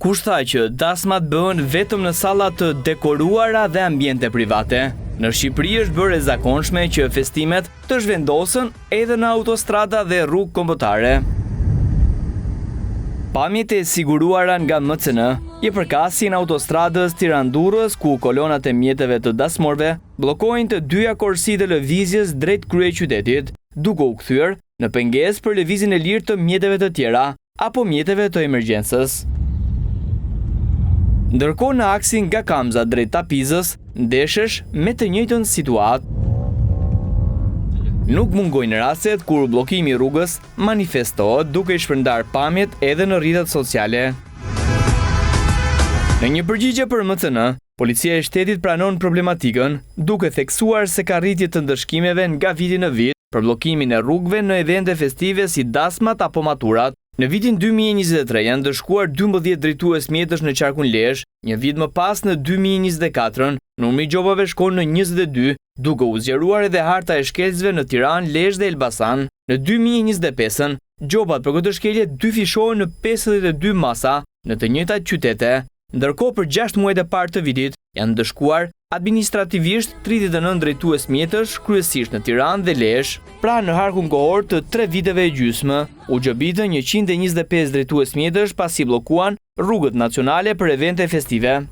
Kush tha që dasmat bëhen vetëm në salla të dekoruara dhe ambiente private? Në Shqipëri është bërë e zakonshme që festimet të zhvendosen edhe në autostrada dhe rrugë kombëtare. Pamjet e siguruara nga MCN i përkasin autostradës Tiranë-Durrës, ku kolonat e mjeteve të dasmorëve bllokojnë të dyja korsitë e lëvizjes drejt kryeqytetit, duke u kthyer në pengesë për lëvizjen e lirë të mjeteve të tjera apo mjeteve të emergjencës. Ndërkohë në aksin nga Kamza drejt Tapizës ndeshesh me të njëjtën situatë. Nuk mungojnë rastet kur bllokimi i rrugës manifestohet duke i shpërndar pamjet edhe në rrjetet sociale. Në një përgjigje për MCN, Policia e Shtetit pranon problematikën, duke theksuar se ka rritje të ndëshkimeve nga viti në vit për bllokimin e rrugëve në evente festive si dasmat apo maturat. Në vitin 2023 janë ndëshkuar 12 drejtues mjetësh në qarkun Lezhë, një vit më pas në 2024 numri i gjobave shkon në 22, duke u zgjeruar edhe harta e shkelësve në Tiranë, Lezhë dhe Elbasan. Në 2025 gjobat për këtë shkelje dyfishohen në 52 masa në të njëjtat qytete. Ndërkohë për 6 muajt e parë të vitit janë ndëshkuar administrativisht 39 drejtues mjetësh, kryesisht në Tiranë dhe Lezhë. Pra në harkun kohor të 3 viteve e gjysmë, u gjobitën 125 drejtues mjetësh pasi bllokuan rrugët nacionale për evente festive.